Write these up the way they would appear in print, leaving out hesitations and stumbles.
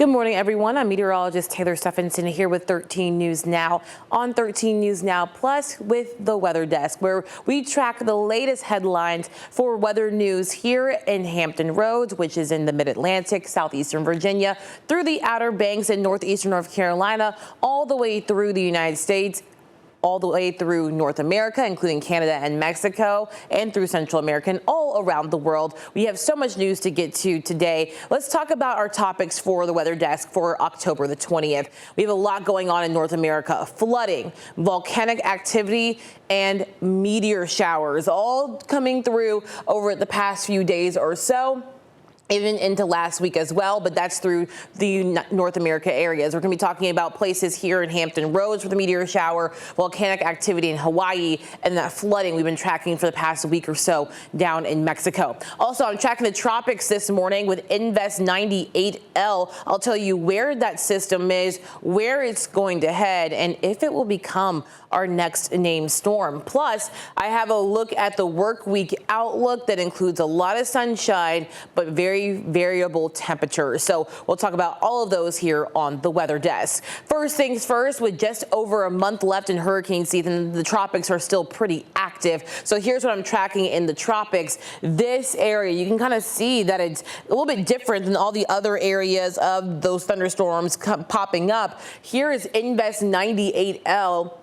Good morning, everyone. I'm meteorologist Taylor Stephenson here with 13 News Now on 13 News Now Plus with the Weather Desk, where we track the latest headlines for weather news here in Hampton Roads, which is in the Mid-Atlantic, southeastern Virginia, through the Outer Banks in northeastern North Carolina, all the way through the United States, all the way through North America, including Canada and Mexico, and through Central America and all around the world. We have so much news to get to today. Let's talk about our topics for the Weather Desk for October the 20th. We have a lot going on in North America: flooding, volcanic activity, and meteor showers, all coming through over the past few days or so, even into last week as well, but that's through the North America areas. We're going to be talking about places here in Hampton Roads for the meteor shower, volcanic activity in Hawaii, and that flooding we've been tracking for the past week or so down in Mexico. Also, I'm tracking the tropics this morning with Invest 98L. I'll tell you where that system is, where it's going to head, and if it will become our next named storm. Plus, I have a look at the work week outlook that includes a lot of sunshine, but very variable temperatures. So we'll talk about all of those here on the Weather Desk. First things first, with just over a month left in hurricane season, the tropics are still pretty active. So here's what I'm tracking in the tropics. This area, you can kind of see that it's a little bit different than all the other areas of those thunderstorms popping up. Here is Invest 98L.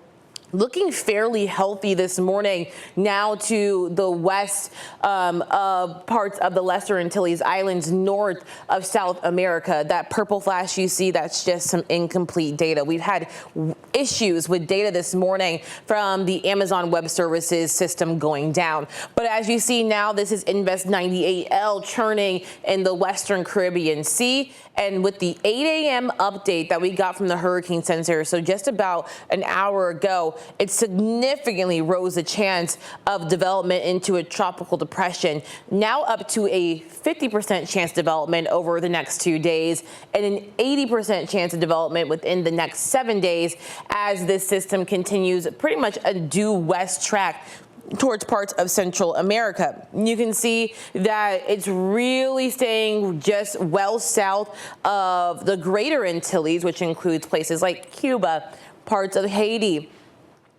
Looking fairly healthy this morning now to the west of parts of the Lesser Antilles Islands north of South America. That purple flash you see, that's just some incomplete data. We've had issues with data this morning from the Amazon Web Services system going down. But as you see now, this is Invest 98L churning in the Western Caribbean Sea. And with the 8 a.m. update that we got from the Hurricane Center, so just about an hour ago, it significantly rose the chance of development into a tropical depression, now up to a 50% chance development over the next 2 days and an 80% chance of development within the next 7 days as this system continues pretty much a due west track towards parts of Central America. You can see that it's really staying just well south of the Greater Antilles, which includes places like Cuba, parts of Haiti,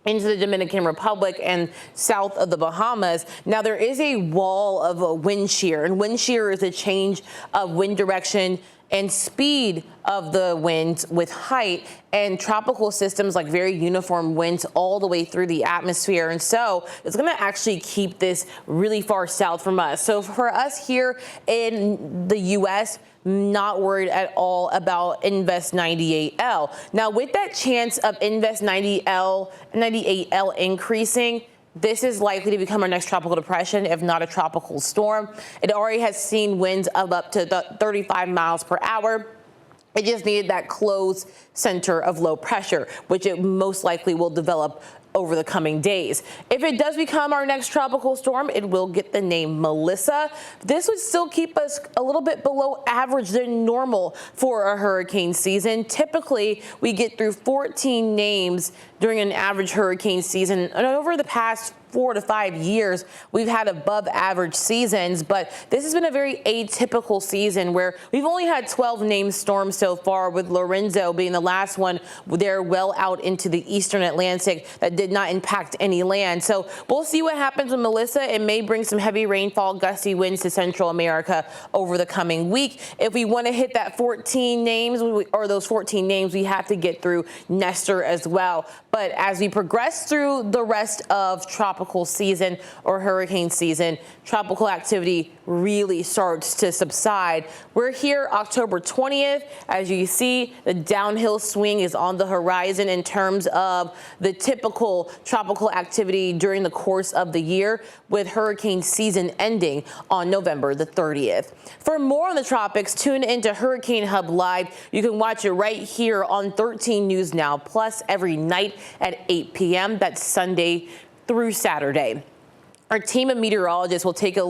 into the Dominican Republic and south of the Bahamas. Now, there is a wall of a wind shear, and wind shear is a change of wind direction and speed of the winds with height, and tropical systems like very uniform winds all the way through the atmosphere. And so it's going to actually keep this really far south from us. So for us here in the U.S., not worried at all about Invest 98L. Now, with that chance of Invest 98L increasing, this is likely to become our next tropical depression, if not a tropical storm. It already has seen winds of up to 35 miles per hour. It just needed that closed center of low pressure, which it most likely will develop over the coming days. If it does become our next tropical storm, it will get the name Melissa. This would still keep us a little bit below average than normal for a hurricane season. Typically, we get through 14 names during an average hurricane season, and over the past 4 to 5 years, we've had above average seasons, but this has been a very atypical season where we've only had 12 named storms so far, with Lorenzo being the last one there well out into the eastern Atlantic that did not impact any land. So we'll see what happens with Melissa. It may bring some heavy rainfall, gusty winds to Central America over the coming week. If we want to hit that 14 names, or those 14 names, we have to get through Nestor as well. But as we progress through the rest of tropical season or hurricane season, tropical activity really starts to subside. We're here October 20th. As you see, the downhill swing is on the horizon in terms of the typical tropical activity during the course of the year, with hurricane season ending on November the 30th. For more on the tropics, tune into Hurricane Hub Live. You can watch it right here on 13 News Now Plus every night at 8 p.m. That's Sunday through Saturday. Our team of meteorologists will take a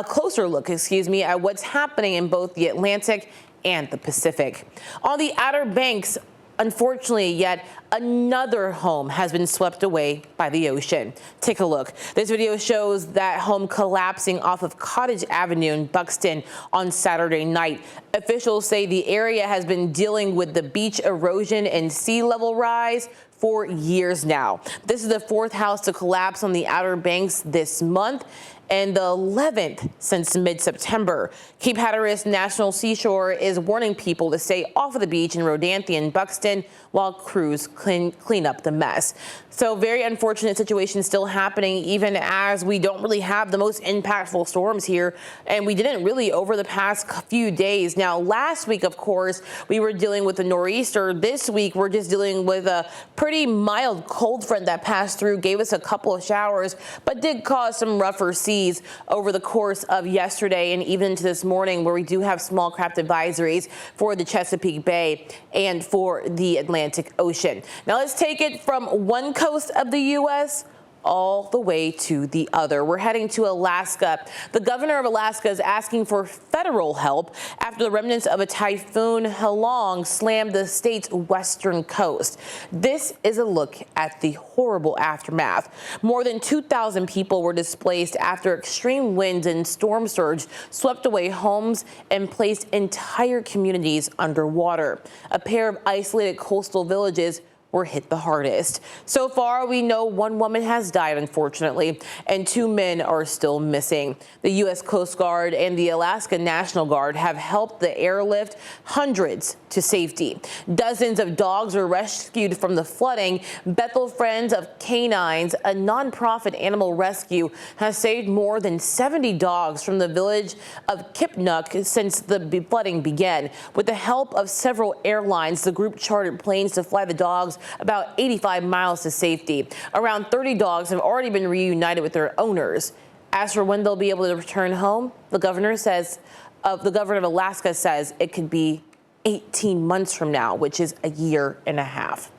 closer look, at what's happening in both the Atlantic and the Pacific. On the Outer Banks, unfortunately, yet another home has been swept away by the ocean. Take a look. This video shows that home collapsing off of Cottage Avenue in Buxton on Saturday night. Officials say the area has been dealing with the beach erosion and sea level rise for years now. This is the fourth house to collapse on the Outer Banks this month and the 11th since mid-September. Cape Hatteras National Seashore is warning people to stay off of the beach in Rodanthe and Buxton while crews clean up the mess. So very unfortunate situation still happening, even as we don't really have the most impactful storms here, and we didn't really over the past few days. Now, last week, of course, we were dealing with a nor'easter. This week, we're just dealing with a pretty mild cold front that passed through, gave us a couple of showers, but did cause some rougher seas over the course of yesterday and even into this morning, where we do have small craft advisories for the Chesapeake Bay and for the Atlantic Ocean. Now let's take it from one coast of the U.S. all the way to the other. We're heading to Alaska. The governor of Alaska is asking for federal help after the remnants of a typhoon Halong slammed the state's western coast. This is a look at the horrible aftermath. More than 2,000 people were displaced after extreme winds and storm surge swept away homes and placed entire communities underwater. A pair of isolated coastal villages were hit the hardest. So far, we know one woman has died, unfortunately, and 2 men are still missing. The U.S. Coast Guard and the Alaska National Guard have helped the airlift hundreds to safety. Dozens of dogs were rescued from the flooding. Bethel Friends of Canines, a nonprofit animal rescue, has saved more than 70 dogs from the village of Kipnuk since the flooding began. With the help of several airlines, the group chartered planes to fly the dogs about 85 miles to safety. Around 30 dogs have already been reunited with their owners. As for when they'll be able to return home, the governor of Alaska says it could be 18 months from now, which is a year and a half.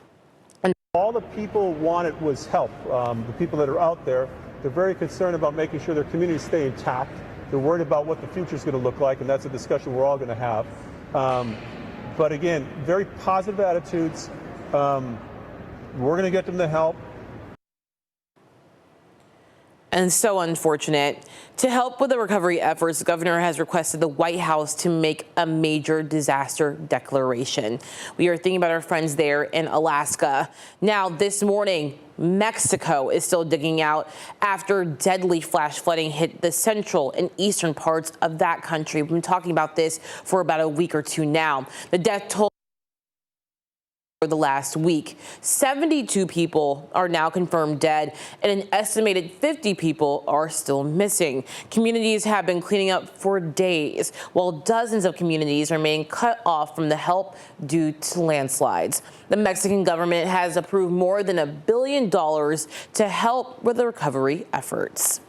And all the people wanted was help. The people that are out there, they're very concerned about making sure their communities stay intact. They're worried about what the future is going to look like, and that's a discussion we're all going to have. But again, very positive attitudes. We're going to get them the help. And so unfortunate. To help with the recovery efforts, the governor has requested the White House to make a major disaster declaration. We are thinking about our friends there in Alaska. Now, this morning, Mexico is still digging out after deadly flash flooding hit the central and eastern parts of that country. We've been talking about this for about a week or two now. The death toll for the last week. 72 people are now confirmed dead, and an estimated 50 people are still missing. Communities have been cleaning up for days, while dozens of communities remain cut off from the help due to landslides. The Mexican government has approved more than $1 billion to help with the recovery efforts.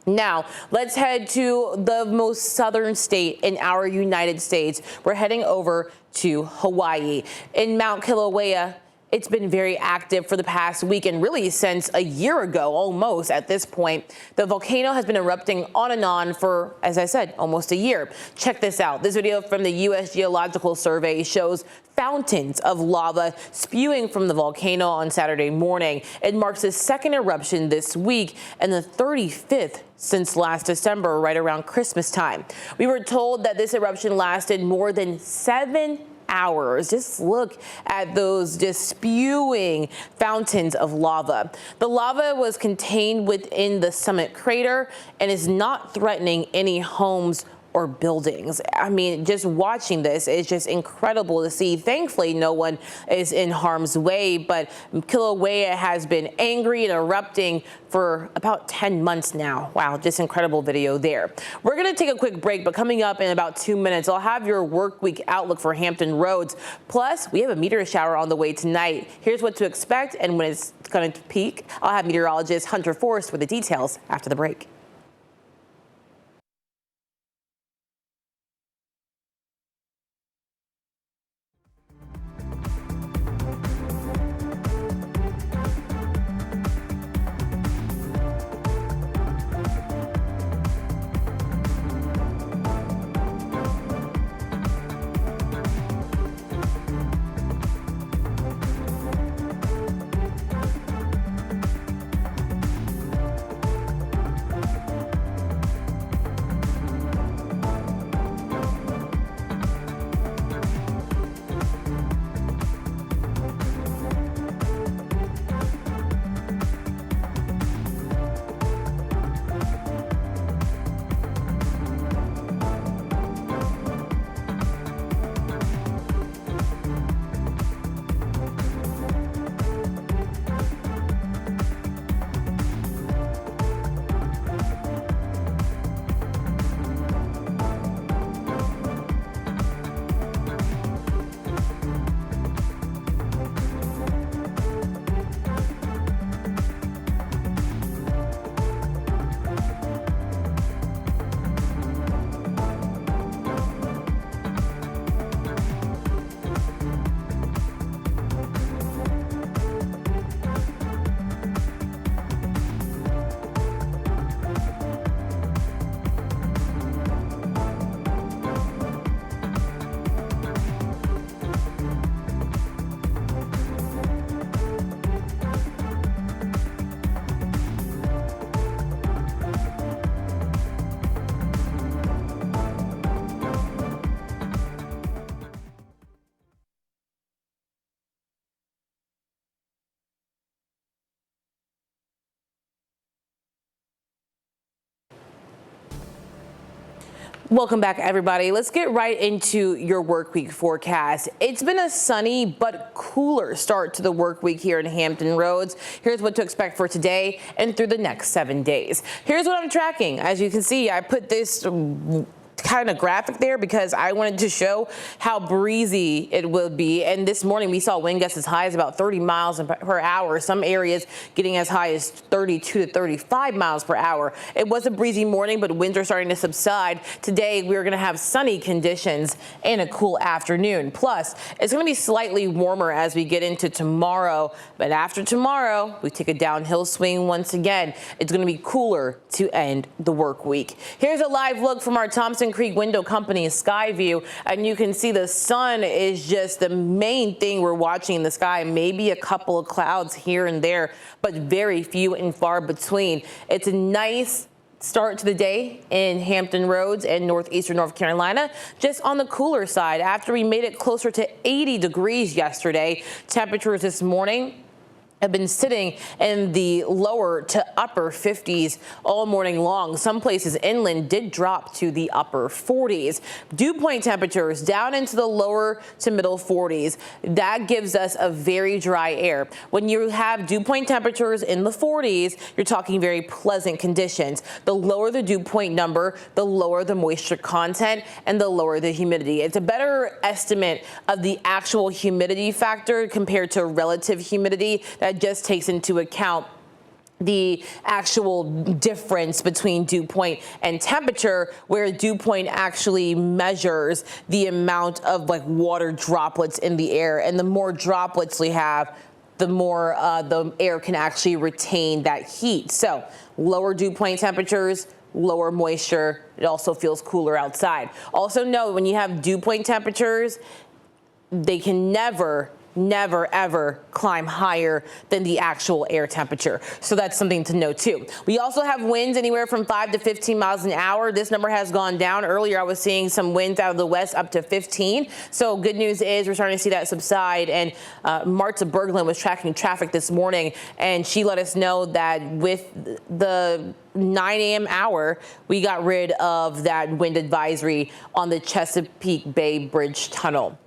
Now, let's head to the most southern state in our United States. We're heading over to Hawaii. In Mount Kilauea, it's been very active for the past week, and really since a year ago, almost at this point. The volcano has been erupting on and on for, as I said, almost a year. Check this out. This video from the U.S. Geological Survey shows fountains of lava spewing from the volcano on Saturday morning. It marks the second eruption this week and the 35th since last December, right around Christmas time. We were told that this eruption lasted more than 7 hours. Just look at those just spewing fountains of lava. The lava was contained within the summit crater and is not threatening any homes or buildings. I mean, just watching this is just incredible to see. Thankfully, no one is in harm's way, but Kilauea has been angry and erupting for about 10 months now. Wow, just incredible video there. We're gonna take a quick break, but coming up in about 2 minutes, I'll have your work week outlook for Hampton Roads. Plus, we have a meteor shower on the way tonight. Here's what to expect and when it's gonna peak. I'll have meteorologist Hunter Forrest with the details after the break. Welcome back, everybody. Let's get right into your work week forecast. It's been a sunny but cooler start to the work week here in Hampton Roads. Here's what to expect for today and through the next 7 days. Here's what I'm tracking. As you can see, I put this kind of graphic there because I wanted to show how breezy it will be. And this morning we saw wind gusts as high as about 30 miles per hour. Some areas getting as high as 32 to 35 miles per hour. It was a breezy morning, but winds are starting to subside. Today we're going to have sunny conditions and a cool afternoon. Plus, it's going to be slightly warmer as we get into tomorrow. But after tomorrow, we take a downhill swing once again. It's going to be cooler to end the work week. Here's a live look from our Thompson Creek Window Company sky view, and you can see the sun is just the main thing we're watching in the sky. Maybe a couple of clouds here and there, but very few and far between. It's a nice start to the day in Hampton Roads and northeastern North Carolina, just on the cooler side. After we made it closer to 80 degrees yesterday, temperatures this morning have been sitting in the lower to upper 50s all morning long. Some places inland did drop to the upper 40s. Dew point temperatures down into the lower to middle 40s. That gives us a very dry air. When you have dew point temperatures in the 40s, you're talking very pleasant conditions. The lower the dew point number, the lower the moisture content and the lower the humidity. It's a better estimate of the actual humidity factor compared to relative humidity that just takes into account the actual difference between dew point and temperature, where dew point actually measures the amount of water droplets in the air. And the more droplets we have, the more the air can actually retain that heat. So lower dew point temperatures, lower moisture. It also feels cooler outside. Also note, when you have dew point temperatures, they can never ever climb higher than the actual air temperature. So that's something to note too. We also have winds anywhere from 5 to 15 miles an hour. This number has gone down. Earlier I was seeing some winds out of the west up to 15. So good news is we're starting to see that subside. And Marta Berglund was tracking traffic this morning, and she let us know that with the 9 a.m. hour, we got rid of that wind advisory on the Chesapeake Bay Bridge Tunnel.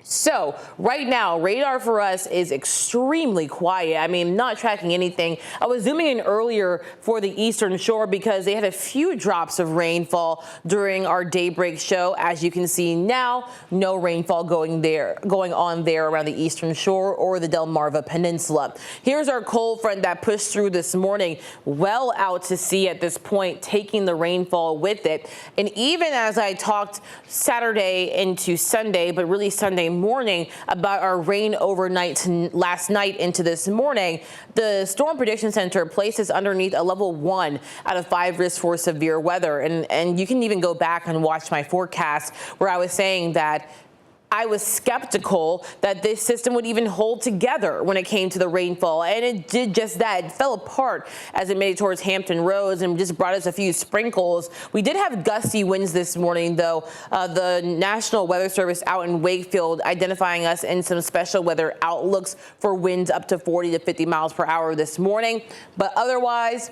So right now, radar for us is extremely quiet. I mean, not tracking anything. I was zooming in earlier for the eastern shore because they had a few drops of rainfall during our daybreak show. As you can see now, no rainfall going on there around the eastern shore or the Delmarva Peninsula. Here's our cold front that pushed through this morning, well out to sea at this point, taking the rainfall with it. And even as I talked Saturday into Sunday, but really Sunday morning about our rain overnight last night into this morning, the Storm Prediction Center places underneath a level 1 out of 5 risk for severe weather. And you can even go back and watch my forecast where I was saying that I was skeptical that this system would even hold together when it came to the rainfall, and it did just that. It fell apart as it made towards Hampton Roads and just brought us a few sprinkles. We did have gusty winds this morning, though. The National Weather Service out in Wakefield identifying us in some special weather outlooks for winds up to 40 to 50 miles per hour this morning. But otherwise,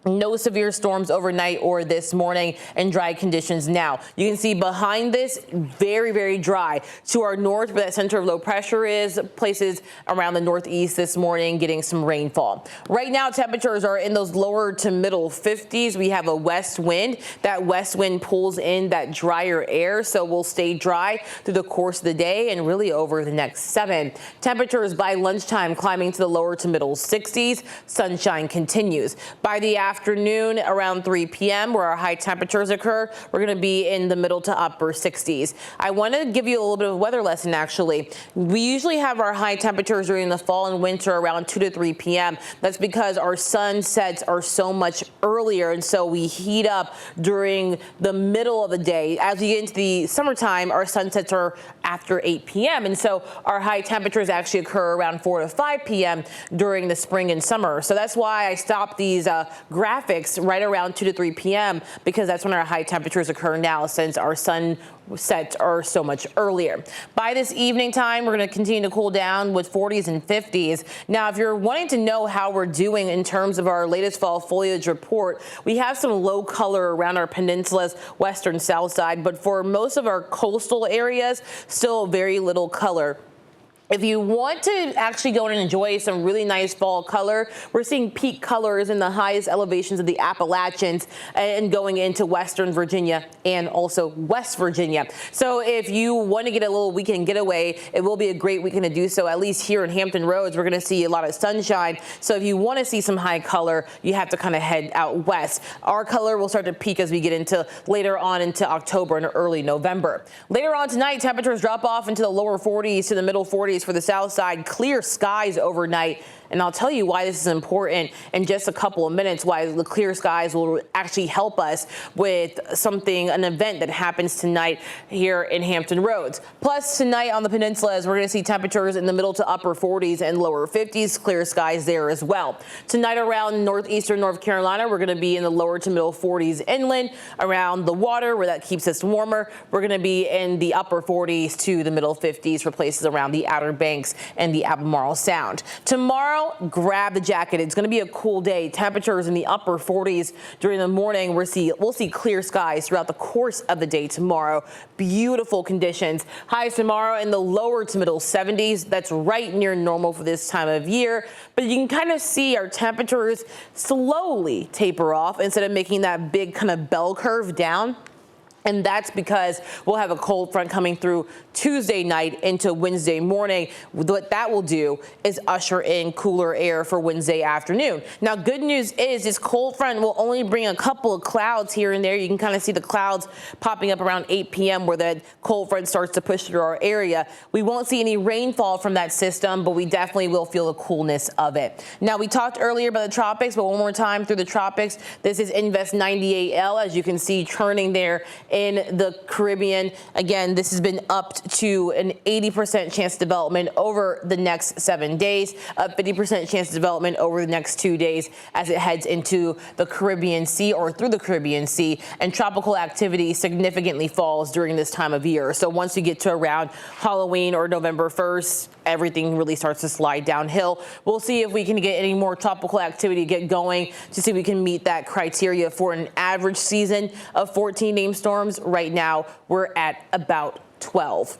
no severe storms overnight or this morning, and dry conditions now. You can see behind this, very, very dry. To our north, where that center of low pressure is, places around the northeast this morning getting some rainfall. Right now, temperatures are in those lower to middle 50s. We have a west wind. That west wind pulls in that drier air, so we'll stay dry through the course of the day and really over the next 7. Temperatures by lunchtime climbing to the lower to middle 60s. Sunshine continues. By the afternoon, around 3 p.m., where our high temperatures occur, we're going to be in the middle to upper 60s. I want to give you a little bit of a weather lesson, actually. We usually have our high temperatures during the fall and winter around 2 to 3 p.m. That's because our sunsets are so much earlier, and so we heat up during the middle of the day. As we get into the summertime, our sunsets are after 8 p.m. And so our high temperatures actually occur around 4 to 5 p.m. during the spring and summer. So that's why I stopped these graphics right around 2 to 3 p.m. because that's when our high temperatures occur now, since our sun sets are so much earlier. By this evening time, we're going to continue to cool down with 40s and 50s. Now, if you're wanting to know how we're doing in terms of our latest fall foliage report, we have some low color around our peninsula's western south side, but for most of our coastal areas, still very little color. If you want to actually go and enjoy some really nice fall color, we're seeing peak colors in the highest elevations of the Appalachians and going into Western Virginia and also West Virginia. So if you want to get a little weekend getaway, it will be a great weekend to do so. At least here in Hampton Roads, we're going to see a lot of sunshine. So if you want to see some high color, you have to kind of head out west. Our color will start to peak as we get into later on into October and early November. Later on tonight, temperatures drop off into the lower 40s to the middle 40s for the south side. Clear skies overnight. And I'll tell you why this is important in just a couple of minutes, why the clear skies will actually help us with an event that happens tonight here in Hampton Roads. Plus, tonight on the peninsula, we're going to see temperatures in the middle to upper 40s and lower 50s, clear skies there as well. Tonight around northeastern North Carolina, we're going to be in the lower to middle 40s inland. Around the water, where that keeps us warmer, we're going to be in the upper 40s to the middle 50s for places around the Outer Banks and the Albemarle Sound. Tomorrow, grab the jacket. It's going to be a cool day. Temperatures in the upper 40s during the morning. We'll see clear skies throughout the course of the day tomorrow. Beautiful conditions. Highs tomorrow in the lower to middle 70s. That's right near normal for this time of year. But you can kind of see our temperatures slowly taper off instead of making that big kind of bell curve down. And that's because we'll have a cold front coming through Tuesday night into Wednesday morning. What that will do is usher in cooler air for Wednesday afternoon. Now, good news is this cold front will only bring a couple of clouds here and there. You can kind of see the clouds popping up around 8 p.m. where the cold front starts to push through our area. We won't see any rainfall from that system, but we definitely will feel the coolness of it. Now, we talked earlier about the tropics, but one more time through the tropics. This is Invest 98L, as you can see, churning there in the Caribbean. Again, this has been upped to an 80% chance of development over the next 7 days, a 50% chance of development over the next 2 days as it heads into the Caribbean Sea or through the Caribbean Sea, and tropical activity significantly falls during this time of year. So once you get to around Halloween or November 1st, everything really starts to slide downhill. We'll see if we can get any more tropical activity get going to see if we can meet that criteria for an average season of 14 named storms. Right now, we're at about 12.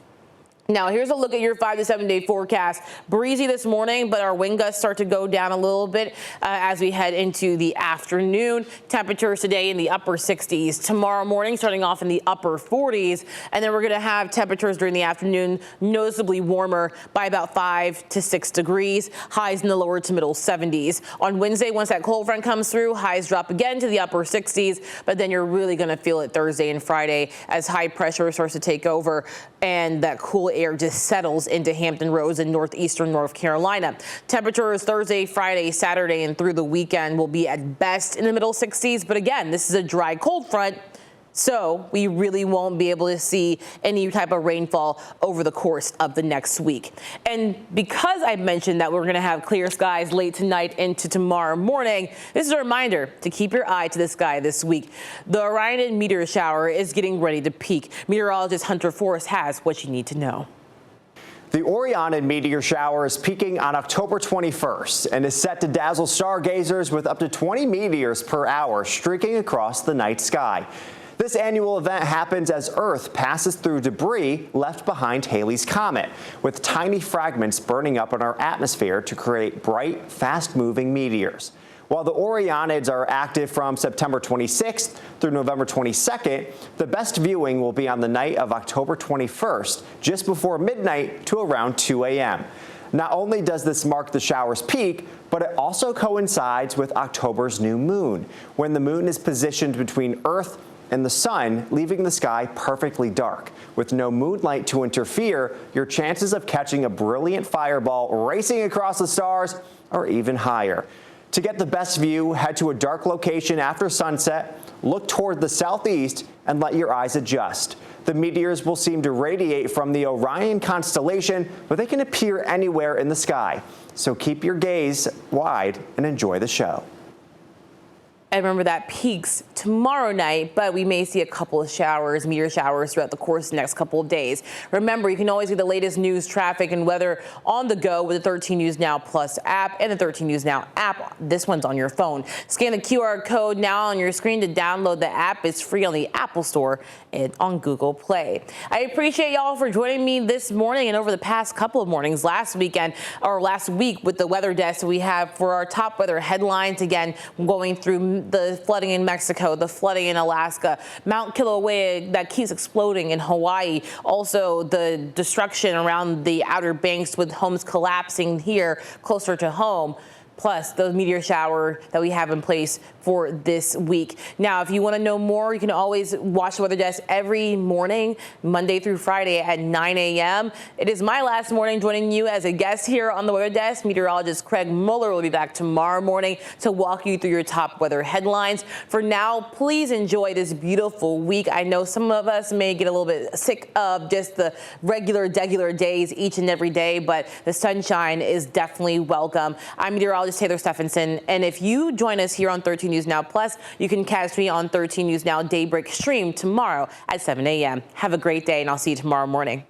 Now, here's a look at your 5 to 7 day forecast. Breezy this morning, but our wind gusts start to go down a little bit as we head into the afternoon. Temperatures today in the upper 60s. Tomorrow morning, starting off in the upper 40s. And then we're going to have temperatures during the afternoon noticeably warmer by about 5 to 6 degrees. Highs in the lower to middle 70s. On Wednesday, once that cold front comes through, highs drop again to the upper 60s. But then you're really going to feel it Thursday and Friday as high pressure starts to take over and that cool air just settles into Hampton Roads in northeastern North Carolina. Temperatures Thursday, Friday, Saturday, and through the weekend will be at best in the middle 60s. But again, this is a dry cold front, so we really won't be able to see any type of rainfall over the course of the next week. And because I mentioned that we're going to have clear skies late tonight into tomorrow morning, this is a reminder to keep your eye to the sky this week. The Orion meteor shower is getting ready to peak. Meteorologist Hunter Forrest has what you need to know. The Orionid meteor shower is peaking on October 21st and is set to dazzle stargazers with up to 20 meteors per hour streaking across the night sky. This annual event happens as Earth passes through debris left behind Halley's Comet, with tiny fragments burning up in our atmosphere to create bright, fast-moving meteors. While the Orionids are active from September 26th through November 22nd, the best viewing will be on the night of October 21st, just before midnight to around 2 a.m. Not only does this mark the shower's peak, but it also coincides with October's new moon, when the moon is positioned between Earth and the sun, leaving the sky perfectly dark. With no moonlight to interfere, your chances of catching a brilliant fireball racing across the stars are even higher. To get the best view, head to a dark location after sunset look toward the southeast and let your eyes adjust. The meteors will seem to radiate from the Orion constellation, but they can appear anywhere in the sky. So keep your gaze wide and enjoy the show. And remember that peaks tomorrow night, but we may see a couple of showers, meteor showers throughout the course of the next couple of days. Remember, you can always get the latest news, traffic, and weather on the go with the 13 News Now Plus app and the 13 News Now app. This one's on your phone. Scan the QR code now on your screen to download the app. It's free on the Apple Store and on Google Play. I appreciate y'all for joining me this morning and over the past couple of mornings last week with the weather desk we have for our top weather headlines. Again, going through the flooding in Mexico, the flooding in Alaska, Mount Kilauea that keeps exploding in Hawaii, also the destruction around the Outer Banks with homes collapsing here closer to home, plus the meteor shower that we have in place for this week. Now, if you want to know more, you can always watch the Weather Desk every morning, Monday through Friday at 9 a.m. It is my last morning joining you as a guest here on the Weather Desk. Meteorologist Craig Muller will be back tomorrow morning to walk you through your top weather headlines. For now, please enjoy this beautiful week. I know some of us may get a little bit sick of just the regular days each and every day, but the sunshine is definitely welcome. I'm meteorologist Taylor Stephenson, and if you join us here on 13 News Now Plus, you can catch me on 13 News Now Daybreak Stream tomorrow at 7 a.m. Have a great day, and I'll see you tomorrow morning.